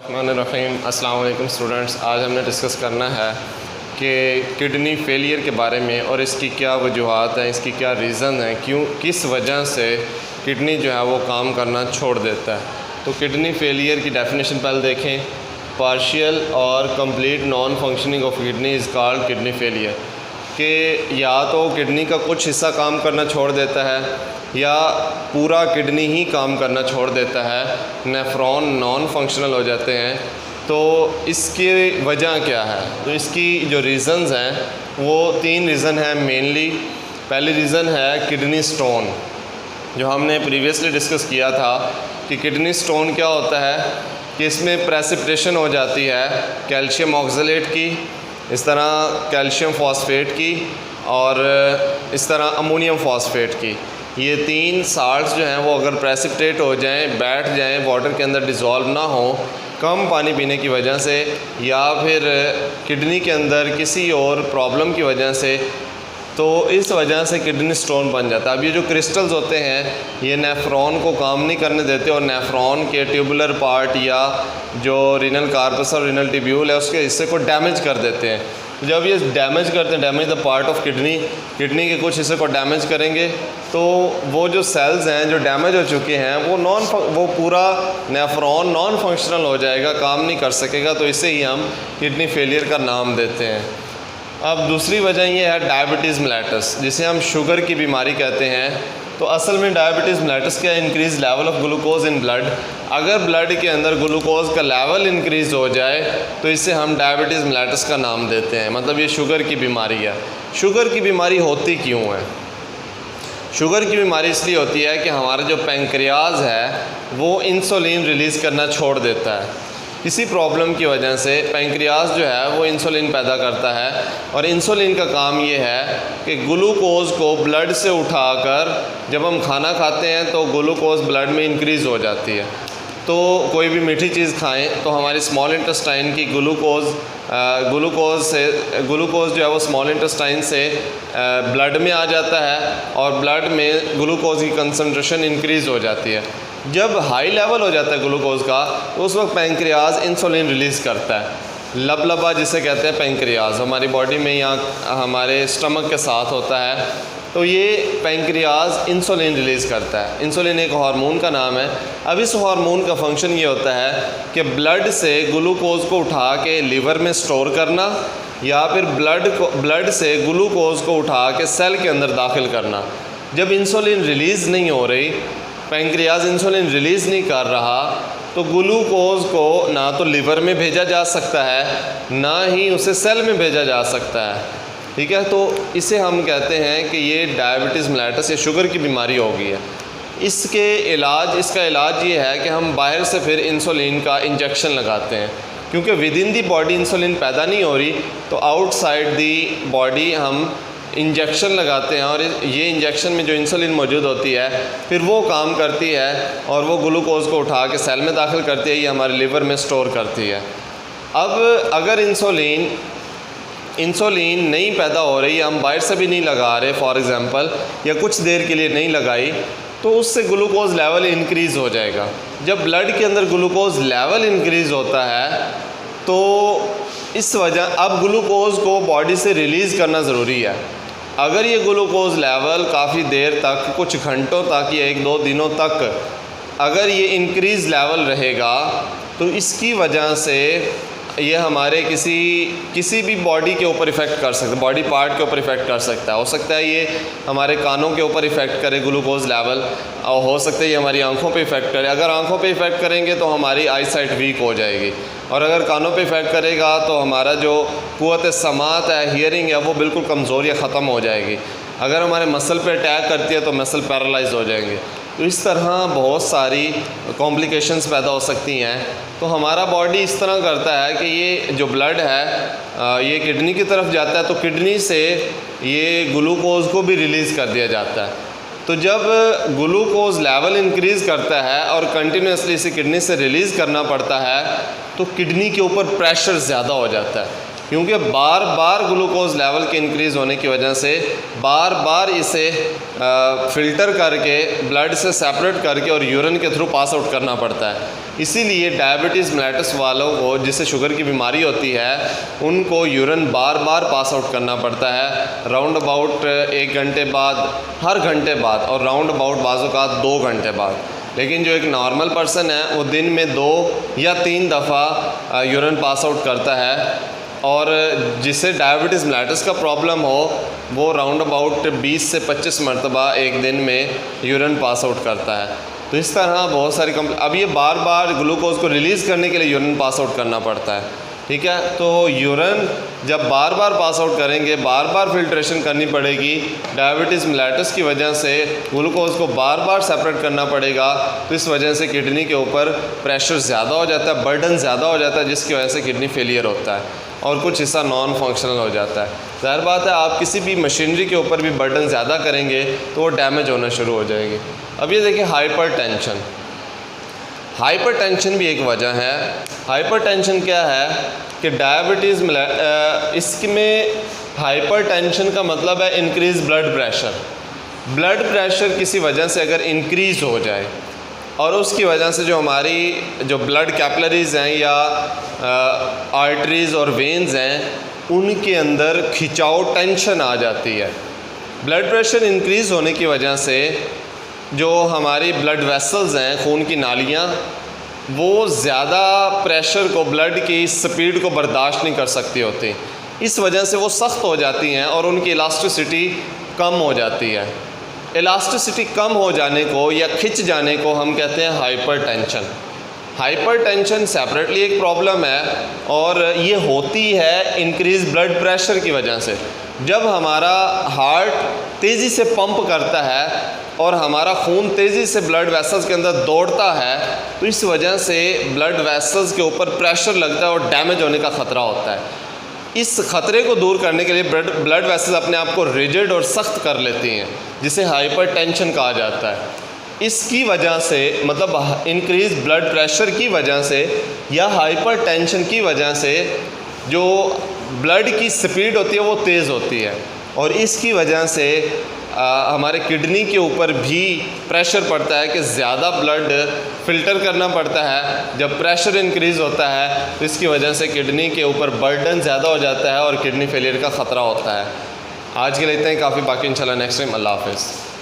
रहीम अस्सलाम वालेकुम स्टूडेंट्स। आज हमने डिस्कस करना है कि किडनी फेलियर के बारे में और इसकी क्या वजूहात हैं, इसकी क्या रीज़न है, किस वजह से किडनी जो है वो काम करना छोड़ देता है। तो किडनी फेलियर की डेफिनेशन पहले देखें। पार्शियल और complete non functioning of kidney is called kidney failure. कि या तो किडनी का कुछ हिस्सा काम करना छोड़ देता है या पूरा किडनी ही काम करना छोड़ देता है, नेफ्रॉन नॉन फंक्शनल हो जाते हैं। तो इसकी वजह क्या है? तो इसकी जो रीज़न्स हैं वो 3 रीज़न हैं मेनली। पहली रीज़न है किडनी स्टोन, जो हमने प्रीवियसली डिस्कस किया था कि किडनी स्टोन क्या होता है कि इसमें प्रेसिपिटेशन हो जाती है कैल्शियम ऑक्सलेट की, इस तरह कैल्शियम फॉस्फेट की और इस तरह अमोनियम फॉस्फेट की। ये 3 साल्ट्स जो हैं वो अगर प्रेसिपिटेट हो जाएं, बैठ जाएं, वाटर के अंदर डिज़ोल्व ना हो कम पानी पीने की वजह से या फिर किडनी के अंदर किसी और प्रॉब्लम की वजह से, तो इस वजह से किडनी स्टोन बन जाता है। अब ये जो क्रिस्टल्स होते हैं ये नेफ्रॉन को काम नहीं करने देते और नेफ्रॉन के ट्यूबुलर पार्ट या जो रीनल कार्पस और रीनल ट्यूब्यूल है उसके हिस्से को डैमेज कर देते हैं। जब ये डैमेज करते हैं, damage the part of kidney के कुछ हिस्से को डैमेज करेंगे, तो वो जो सेल्स हैं जो डैमेज हो चुके हैं वो पूरा नेफ्रॉन नॉन फंक्शनल हो जाएगा, काम नहीं कर सकेगा। तो इसे ही हम किडनी फेलियर का नाम देते हैं। अब दूसरी वजह ये है डायबिटीज़ मेलिटस, जिसे हम शुगर की बीमारी कहते हैं। तो असल में डायबिटीज़ मेलिटस क्या, increase level of glucose in blood. अगर ब्लड के अंदर ग्लूकोज का लेवल इंक्रीज़ हो जाए तो इसे हम डायबिटीज़ मेलिटस का नाम देते हैं। मतलब ये शुगर की बीमारी है। शुगर की बीमारी होती क्यों है? शुगर की बीमारी इसलिए होती है कि हमारा जो पैंक्रियाज है वो इंसुलिन रिलीज़ करना छोड़ देता है। किसी प्रॉब्लम की वजह से पैंक्रियाज जो है वो इंसुलिन पैदा करता है और इंसुलिन का काम ये है कि ग्लूकोज को ब्लड से उठाकर, जब हम खाना खाते हैं तो ग्लूकोज ब्लड में इंक्रीज़ हो जाती है। तो कोई भी मीठी चीज़ खाएं तो हमारी स्मॉल इंटेस्टाइन की ग्लूकोज जो है वो स्मॉल इंटेस्टाइन से ब्लड में आ जाता है और ब्लड में ग्लूकोज की कंसंट्रेशन इंक्रीज़ हो जाती है। जब हाई लेवल हो जाता है ग्लूकोज का तो उस वक्त पैंक्रियाज इंसुलिन रिलीज़ करता है। लबलबा जिसे कहते हैं पैंक्रियाज, हमारी बॉडी में यहाँ हमारे स्टमक के साथ होता है। तो ये पैंक्रियाज इंसुलिन रिलीज़ करता है। इंसुलिन एक हार्मोन का नाम है। अब इस हार्मोन का फंक्शन ये होता है कि ब्लड से ग्लूकोज को उठा के लिवर में स्टोर करना या फिर ब्लड से ग्लूकोज को उठा के सेल के अंदर दाखिल करना। जब इंसुलिन रिलीज़ नहीं हो रही, पैंक्रियाज इंसुलिन रिलीज़ नहीं कर रहा, तो ग्लूकोज को ना तो लिवर में भेजा जा सकता है ना ही उसे सेल में भेजा जा सकता है। ठीक है, तो इसे हम कहते हैं कि ये डायबिटीज़ मेलिटस या शुगर की बीमारी हो गई है। इसका इलाज ये है कि हम बाहर से फिर इंसुलिन का इंजेक्शन लगाते हैं, क्योंकि with in the body insulin पैदा नहीं हो रही, तो आउटसाइड दी बॉडी हम इंजेक्शन लगाते हैं और ये इंजेक्शन में जो इंसुलिन मौजूद होती है फिर वो काम करती है और वो ग्लूकोज को उठा के सेल में दाखिल करती है, ये हमारे लिवर में स्टोर करती है। अब अगर इंसुलिन नहीं पैदा हो रही, हम बाहर से भी नहीं लगा रहे फॉर एग्ज़ाम्पल, या कुछ देर के लिए नहीं लगाई, तो उससे ग्लूकोज लेवल इंक्रीज़ हो जाएगा। जब ब्लड के अंदर ग्लूकोज लेवल इंक्रीज़ होता है तो इस वजह अब ग्लूकोज को बॉडी से रिलीज़ करना ज़रूरी है। अगर ये ग्लूकोज लेवल काफ़ी देर तक, कुछ घंटों तक या 1-2 दिनों तक अगर ये इंक्रीज़ लेवल रहेगा तो इसकी वजह से ये हमारे किसी भी बॉडी के ऊपर इफ़ेक्ट कर सकता है, बॉडी पार्ट के ऊपर इफ़ेक्ट कर सकता है। हो सकता है ये हमारे कानों के ऊपर इफ़ेक्ट करे ग्लूकोज लेवल, और हो सकता है ये हमारी आंखों पे इफ़ेक्ट करे। अगर आंखों पे इफ़ेक्ट करेंगे तो हमारी आई साइट वीक हो जाएगी, और अगर कानों पे इफ़ेक्ट करेगा तो हमारा जो क़ुव्वत समात है, हियरिंग है, वो बिल्कुल कमज़ोर या ख़त्म हो जाएगी। अगर हमारे मसल पे अटैक करती है तो मसल पैरालाइज हो जाएंगे। तो इस तरह बहुत सारी कॉम्प्लिकेशंस पैदा हो सकती हैं। तो हमारा बॉडी इस तरह करता है कि ये जो ब्लड है ये किडनी की तरफ जाता है, तो किडनी से ये ग्लूकोज को भी रिलीज़ कर दिया जाता है। तो जब ग्लूकोज लेवल इंक्रीज़ करता है और कंटिन्यूसली इसे किडनी से रिलीज़ करना पड़ता है तो किडनी के ऊपर प्रेशर ज़्यादा हो जाता है। क्योंकि बार बार ग्लूकोज लेवल के इंक्रीज़ होने की वजह से बार बार इसे फ़िल्टर करके ब्लड से सेपरेट करके और यूरिन के थ्रू पास आउट करना पड़ता है। इसीलिए डायबिटीज़ मेलिटस वालों को, जिससे शुगर की बीमारी होती है, उनको यूरिन बार बार पास आउट करना पड़ता है राउंड अबाउट 1 घंटे बाद, हर घंटे बाद, और राउंड अबाउट बाज़ों का 2 घंटे बाद। लेकिन जो एक नॉर्मल पर्सन है वो दिन में 2 या 3 दफ़ा यूरिन पास आउट करता है, और जिसे डायबिटीज़ मेलिटस का प्रॉब्लम हो वो राउंड अबाउट 20 से 25 मरतबा एक दिन में यूरिन पास आउट करता है। तो इस तरह बहुत सारी अब ये बार बार ग्लूकोज को रिलीज़ करने के लिए यूरिन पास आउट करना पड़ता है, ठीक है। तो यूरिन जब बार बार पास आउट करेंगे, बार बार फिल्ट्रेशन करनी पड़ेगी, डायबिटीज़ मेलिटस की वजह से ग्लूकोज को बार बार सेपरेट करना पड़ेगा, तो इस वजह से किडनी के ऊपर प्रेशर ज़्यादा हो जाता है, बर्डन ज़्यादा हो जाता है, जिसकी वजह से किडनी फेलियर होता है और कुछ हिस्सा नॉन फंक्शनल हो जाता है। ज़ाहिर बात है, आप किसी भी मशीनरी के ऊपर भी बर्डन ज़्यादा करेंगे तो वो डैमेज होना शुरू हो जाएगी। अब ये देखिए हाइपरटेंशन, हाइपरटेंशन भी एक वजह है। हाइपरटेंशन क्या है कि डायबिटीज़ इसमें हाइपरटेंशन का मतलब है increase blood pressure. Blood pressure किसी वजह से अगर इंक्रीज़ हो जाए और उसकी वजह से जो हमारी जो ब्लड कैपिलरीज़ हैं या आर्टरीज़ और वेन्स हैं उनके अंदर खिंचाव, टेंशन आ जाती है। ब्लड प्रेशर इंक्रीज़ होने की वजह से जो हमारी ब्लड वेसल्स हैं, खून की नालियाँ, वो ज़्यादा प्रेशर को, ब्लड की स्पीड को बर्दाश्त नहीं कर सकती होती। इस वजह से वो सख्त हो जाती हैं और उनकी इलास्टिसिटी कम हो जाती है। इलास्टिसिटी कम हो जाने को या खिंच जाने को हम कहते हैं हाइपरटेंशन। हाइपरटेंशन सेपरेटली एक प्रॉब्लम है और ये होती है इंक्रीज़ ब्लड प्रेशर की वजह से। जब हमारा हार्ट तेज़ी से पंप करता है और हमारा खून तेज़ी से ब्लड वेसल्स के अंदर दौड़ता है, तो इस वजह से ब्लड वेसल्स के ऊपर प्रेशर लगता है और डैमेज होने का ख़तरा होता है। इस ख़तरे को दूर करने के लिए ब्लड वेसल्स अपने आप को रिजिड और सख्त कर लेती हैं, जिसे हाइपरटेंशन कहा जाता है। इसकी वजह से, मतलब इंक्रीज़ ब्लड प्रेशर की वजह से या हाइपरटेंशन की वजह से, जो ब्लड की स्पीड होती है वो तेज़ होती है और इसकी वजह से हमारे किडनी के ऊपर भी प्रेशर पड़ता है कि ज़्यादा ब्लड फ़िल्टर करना पड़ता है। जब प्रेशर इंक्रीज़ होता है तो इसकी वजह से किडनी के ऊपर बर्डन ज़्यादा हो जाता है और किडनी फेलियर का ख़तरा होता है। आज के लिए इतना ही काफ़ी, बाकी इंशाल्लाह नेक्स्ट टाइम। अल्लाह हाफ़िज़।